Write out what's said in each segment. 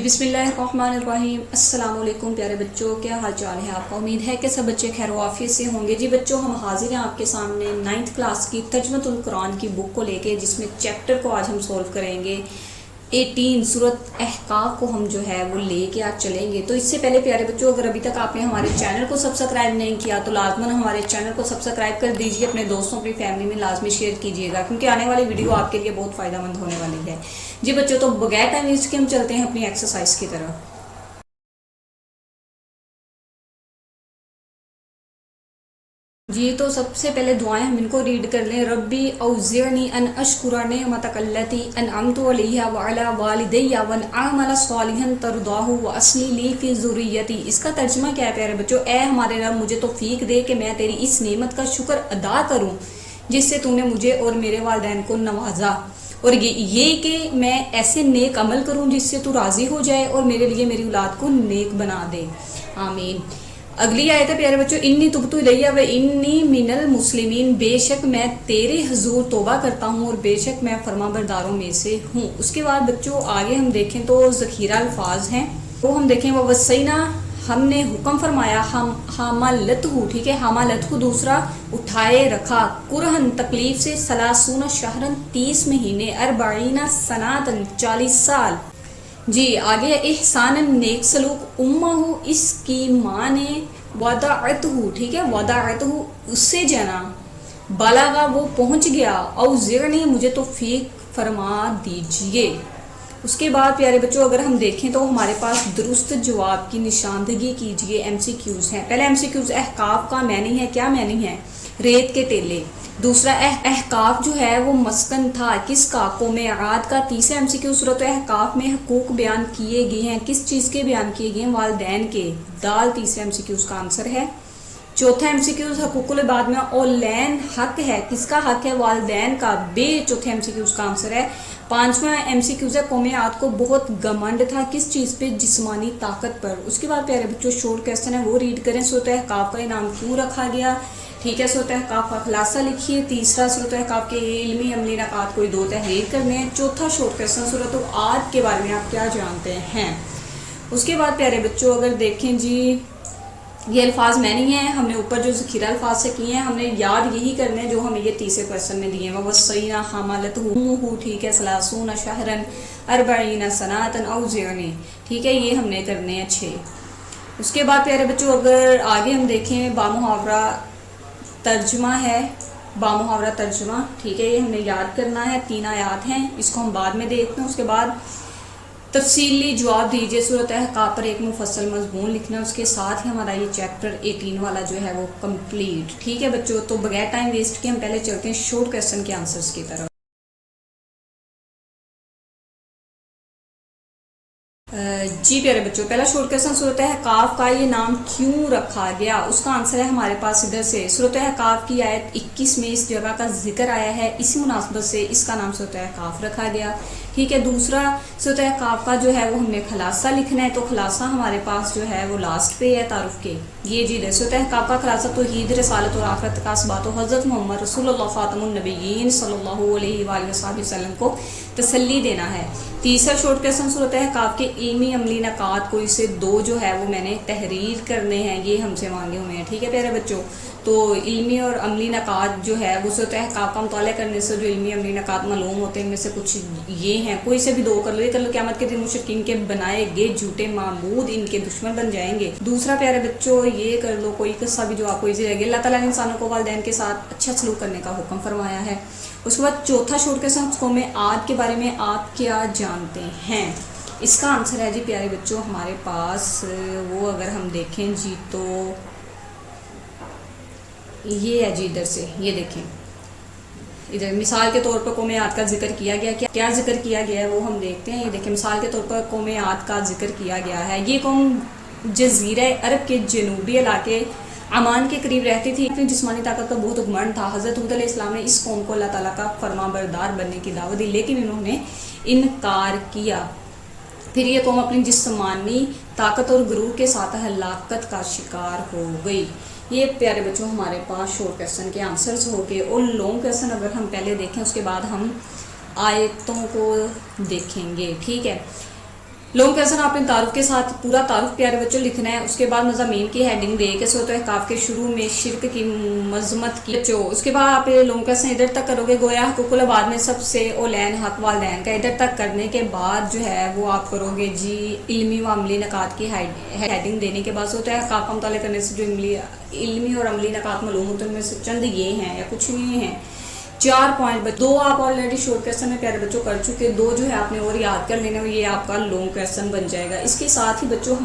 बिस्मिल्लाहिर्रहमानिर्रहीम। अस्सलाम वालेकुम प्यारे बच्चों, क्या हाल चाल है आपका। उम्मीद है कि सब बच्चे खैर आफियत से होंगे। जी बच्चों, हम हाजिर हैं आपके सामने 9th क्लास की तर्जुमतुल कुरान की बुक को लेके, जिसमें चैप्टर को आज हम सॉल्व करेंगे 18 सूरत अहकाफ को हम जो है वो लेके आज चलेंगे। तो इससे पहले प्यारे बच्चों, अगर अभी तक आपने हमारे चैनल को सब्सक्राइब नहीं किया तो लाजमन हमारे चैनल को सब्सक्राइब कर दीजिए, अपने दोस्तों अपनी फैमिली में लाजमी शेयर कीजिएगा, क्योंकि आने वाली वीडियो आपके लिए बहुत फ़ायदेमंद होने वाली है। जी बच्चों, तो बगैर टाइम वेस्ट के हम चलते हैं अपनी एक्सरसाइज की तरफ। जी तो सबसे पहले दुआएं हम इनको रीड कर लें। रब्बी औज़िअनी अन अशकुरा निअमतक अल्लती अनअमतु अलैहा व अला वालिदैया व अअमला सालिहन तर्दाहु व अस्ली ली फी ज़ुर्रियती। इसका तर्जुमा क्या है प्यारे बच्चों? ए हमारे रब, मुझे तौफीक दे कि मैं तेरी इस नेमत का शुक्र अदा करूं जिससे तूने मुझे और मेरे वालिदैन को नवाजा, और ये कि मैं ऐसे नेक अमल करूं जिससे तू राज़ी हो जाए और मेरे लिए मेरी औलाद को नेक बना दे, आमीन। अगली आयत है प्यारे बच्चों, इन्नी तुबतु इलैया व इन्नी मिनल मुस्लिमीन। बेशक मैं तेरे हुजूर तौबा करता हूँ और बेशक मैं फरमाबरदारों में से हूँ। उसके बाद बच्चों आगे हम देखें तो ज़खीरा अल्फाज हैं, तो हम देखें वह वसैना, हमने हुक्म फरमाया, हम हमालतहु, ठीक है, हमालतहु दूसरा उठाए रखा, कुरहन तकलीफ से, सलासूना शहरन 30 महीने, अरबाईना सनातन 40 साल। जी आगे एहसानन नेक सलूक, उम्महु इसकी माँ ने, वदाअतहु, ठीक है, वदाअतहु उससे जना, बलागा वो पहुंच गया, औज़िअनी मुझे तौफीक फरमा दीजिए। उसके बाद प्यारे बच्चों अगर हम देखें तो हमारे पास दुरुस्त जवाब की निशानदगी कीजिए। एमसीक्यूज हैं। पहले एमसीक्यूज अहकाफ का मैनी है, क्या मैनी है? रेत के टेले। दूसरा अहकाफ जो है वो मस्कन था किसका? कौमे आद का। तीसरा एमसीक्यू सूरत अहकाफ में हकूक बयान किए गए हैं, किस चीज़ के बयान किए गए हैं? वालिदैन के। दाल तीसरे एमसीक्यूज का आंसर है। चौथा एमसीक्यू हकूकुल इबाद में औलैन हक है, किसका हक है? वालिदैन का। बे चौथे एमसीक्यूज का आंसर है। पांचवा एमसीक्यूज है कौमे आद को बहुत घमंड था, किस चीज़ पे? जिस्मानी ताकत पर। उसके बाद प्यारे बच्चों शॉर्ट क्वेश्चन है वो रीड करें। सूरत अहकाफ का नाम क्यों रखा गया, ठीक है। सूरत अहकाफ का खुलासा लिखिए। तीसरा सूरत अहकाफ के इल्मी अमली नकात कोई 2 तहरीर करने हैं। चौथा शॉर्ट क्वेश्चन सूरत आद के बारे में आप क्या जानते हैं। उसके बाद प्यारे बच्चों अगर देखें जी, ये अल्फाज मैनी हैं, हमने ऊपर जो ज़खीरा अल्फाज से किए हैं, हमने याद यही करने हैं जो हमें ये तीसरे क्वेश्चन में दिए हैं। वसैना हमालतहु, ठीक है, सलासूना शहरन अरबाईना सनातन औज़िअनी, ठीक है, ये हमने करने हैं 6। उसके बाद प्यारे बच्चों अगर आगे हम देखें बामुहावरा तर्जुमा है, बामुहावरा तर्जुमा, ठीक है, ये हमने याद करना है। 3 आयात हैं, इसको हम बाद में देखते हैं। उसके बाद तफसीली जवाब दीजिए। सूरत अहकाफ पर एक मुफस्सल मज़मून लिखना, उसके साथ ही हमारा ये चैप्टर 18 वाला जो है वो कंप्लीट, ठीक है बच्चों। तो बगैर टाइम वेस्ट के हम पहले चलते हैं शॉर्ट क्वेश्चन के आंसर्स की तरफ। जी प्यारे बच्चों, पहला शॉर्ट क्वेश्चन, सूरत अहकाफ का ये नाम क्यों रखा गया? उसका आंसर है हमारे पास इधर से। सूरत अहकाफ की आयत 21 में इस जगह का जिक्र आया है, इसी मुनासबत से इसका नाम सूरत अहकाफ रखा गया, ठीक है। दूसरा सूरत अहकाफ का जो है वो हमने खुलासा लिखना है, तो खुलासा हमारे पास जो है वो लास्ट पे है तारुफ के। ये जी सूरत अहकाफ का खुलासा तौहीद रिसालत और आखिरत का असबात हज़रत मोहम्मद रसूलुल्लाह ख़ातमुन नबिय्यीन सल्लल्लाहु अलैहि वसल्लम को तसल्ली देना है। तीसरा शॉर्ट क्वेश्चन, सूरत अहकाफ के इल्मी अमली नकात कोई से 2 जो है वो मैंने तहरीर करने हैं, ये हमसे मांगे हुए हैं, ठीक है प्यारे बच्चों। तो इल्मी और अमली नकात जो है वो सूरत अहकाफ का मुताला करने से जो इल्मी अमली नकात मालूम होते हैं, इनमें से कुछ ये हैं, कोई से भी 2 कर लो। क़यामत के दिन मुशरिकीन के बनाए गए झूठे माबूद इनके दुश्मन बन जाएंगे। दूसरा प्यारे बच्चों ये कर लो, कोई किस्सा भी जो आपको इजी लगे। अल्लाह ताला ने इंसानों को वालिदैन के साथ अच्छा सलूक करने का हुक्म फरमाया है। उसके बाद चौथा शॉर्ट क्वेश्चन, कौमे आद के बारे में आप क्या जानते हैं? इसका आंसर है जी प्यारे बच्चों हमारे पास वो, अगर हम देखें जी तो ये है जी, इधर से ये देखें, इधर मिसाल के तौर पर कौमे आद का जिक्र किया गया। क्या जिक्र किया गया है वो हम देखते हैं। ये देखें, मिसाल के तौर पर कौमे आद का जिक्र किया गया है। ये कौम जजीरा अरब के जनूबी इलाके अमान के करीब रहती थी, अपनी जिस्मानी ताकत का बहुत घमंड था। हज़रत हूद अलैहिस्सलाम ने इस कौम को अल्लाह ताला का फरमाबरदार बनने की दावत दी, लेकिन इन्होंने इनकार किया। फिर ये कौम अपनी जिस्मानी ताकत और गुरूर के साथ हलाकत का शिकार हो गई। ये प्यारे बच्चों हमारे पास शॉर्ट क्वेश्चन के आंसर्स हो गए। और लॉन्ग क्वेश्चन अगर हम पहले देखें उसके बाद हम आयतों को देखेंगे, ठीक है। लॉन्ग क्वेश्चन आपने तारुफ के साथ पूरा तारुफ प्यारे बच्चों लिखना है। उसके बाद मज़ामीन की हेडिंग दे के सूरत अहकाफ के शुरू में शिरक की मजम्मत की बच्चों। उसके बाद आप लॉन्ग क्वेश्चन इधर तक करोगे, गोया हुकूकुल आबाद में सबसे ओलैन हक वालदैन का इधर तक करने के बाद जो है वो आप करोगे जी इल्मी व अमली नकात की हेडिंग देने के बाद सूरत अहकाफ का मुताला करने से जो इल्मी और अमली नकात मालूम होते हैं उनमें से चंद ये हैं या कुछ ये हैं 4 पॉइंट। 2 आप ऑलरेडी शॉर्ट क्वेश्चन में प्यारे बच्चों कर चुके, 2 जो है आपने और याद कर लेना, ये आपका लॉन्ग क्वेश्चन बन जाएगा। इसके साथ ही बच्चों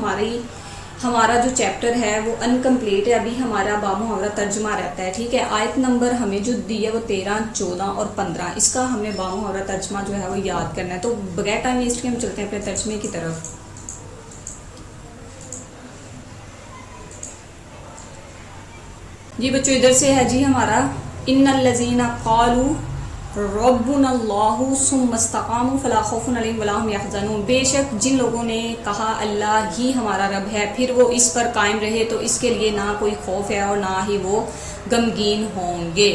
हमारा जो चैप्टर है वो अनकम्प्लीट है, अभी हमारा बामुहावरा तर्जमा रहता है, ठीक है। आयत नंबर हमें जो दी है वो 13, 14 और 15, इसका हमने बामुहावरा तर्जमा जो है वो याद करना है। तो बगैर टाइम वेस्ट के हम चलते हैं अपने तर्जमे की तरफ। जी बच्चों इधर से है जी हमारा इन्नल्लज़ीना क़ालू रब्बुनल्लाहु सुम्मा इस्तक़ामू फला खौफुन अलैहिम वला हुम यहज़नून। बेशक जिन लोगों ने कहा अल्लाह ही हमारा रब है, फिर वो इस पर कायम रहे तो इसके लिए ना कोई खौफ है और ना ही वो गमगीन होंगे,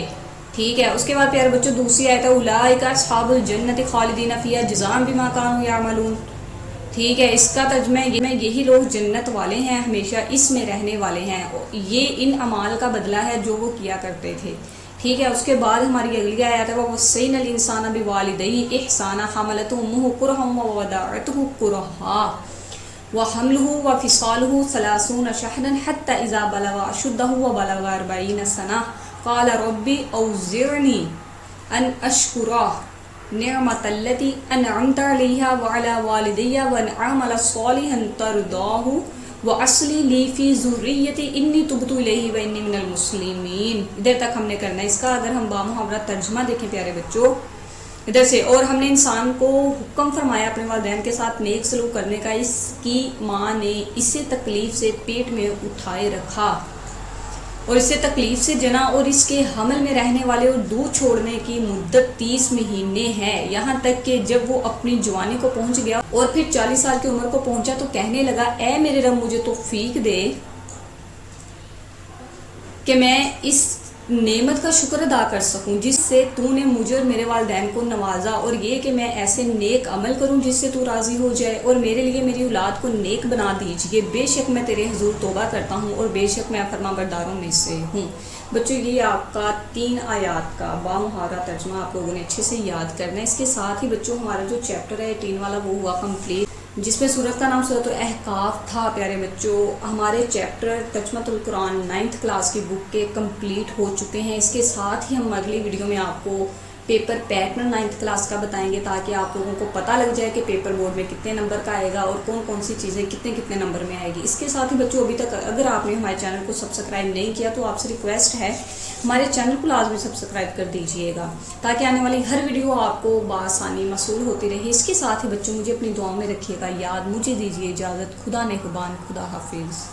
ठीक है। उसके बाद प्यारे बच्चों दूसरी आयत है उलाइका अस्हाबुल जन्नति खालिदीना फ़ीहा जज़ाअन बिमा कानू यअमलून, ठीक है। इसका तर्जुमा यही लोग जन्नत वाले हैं, हमेशा इसमें रहने वाले हैं, ये इन अमाल का बदला है जो वो किया करते थे, ठीक है। उसके बाद हमारी अगली आयत है ववस्सैनल इंसाना बिवालिदैहि इहसाना हमलतहु उम्मुहु कुरहन व वदअतहु कुरहा व हम्लुहु व फिसालुहु 30 शहरन हत्ता इज़ा बलगा अशुद्धहु व बलगा 40 सना क़ाल रब्बी औज़िअनी अन अश्कुरा निअमतल्लती अनअमत अलैहा व अला वालिदैया व अन अअमल सालिहन तरदाहु वो असली लीफी ज़ुर्रियती इन्नी तुबतु इलैहि व इन्नी मिनल मुस्लिमीन। इधर तक हमने करना है इसका। अगर हम बामुहावरा तर्जुमा देखें प्यारे बच्चों इधर से, और हमने इंसान को हुक्म फरमाया अपने वालिदैन के साथ नेक सलूक करने का, इसकी माँ ने इसे तकलीफ से पेट में उठाए रखा और इससे तकलीफ से जना, और इसके हमल में रहने वाले और दूध छोड़ने की मुद्दत 30 महीने है, यहाँ तक कि जब वो अपनी जवानी को पहुंच गया और फिर 40 साल की उम्र को पहुंचा तो कहने लगा ऐ मेरे रब मुझे तौफीक दे कि मैं इस नेमत का शुक्र अदा कर सकूं जिससे तूने मुझे और मेरे वालिदैन को नवाजा, और ये कि मैं ऐसे नेक अमल करूं जिससे तू राज़ी हो जाए, और मेरे लिए मेरी औलाद को नेक बना दीजिए। बेशक मैं तेरे हुजूर तौबा करता हूं और बेशक मैं फरमाबरदारों में से हूं। बच्चों ये आपका 3 आयात का बामुहावरा तर्जुमा आप लोगों ने अच्छे से याद करना है। इसके साथ ही बच्चों हमारा जो चैप्टर है 3 वाला वो हुआ कम्प्लीट, जिसमें सूरत का नाम सूरत अहकाफ था। प्यारे बच्चों हमारे चैप्टर तर्जुमतुल कुरान 9th क्लास की बुक के कंप्लीट हो चुके हैं। इसके साथ ही हम अगली वीडियो में आपको पेपर पैटर्न 9th क्लास का बताएंगे, ताकि आप लोगों को पता लग जाए कि पेपर बोर्ड में कितने नंबर का आएगा और कौन कौन सी चीज़ें कितने कितने नंबर में आएगी। इसके साथ ही बच्चों अभी तक अगर आपने हमारे चैनल को सब्सक्राइब नहीं किया तो आपसे रिक्वेस्ट है हमारे चैनल को लाजमी सब्सक्राइब कर दीजिएगा, ताकि आने वाली हर वीडियो आपको बआसानी मसूल होती रहे। इसके साथ ही बच्चों मुझे अपनी दुआओं में रखिएगा याद। मुझे दीजिए इजाज़त। खुदा नेगहबान, खुदा हाफिज़।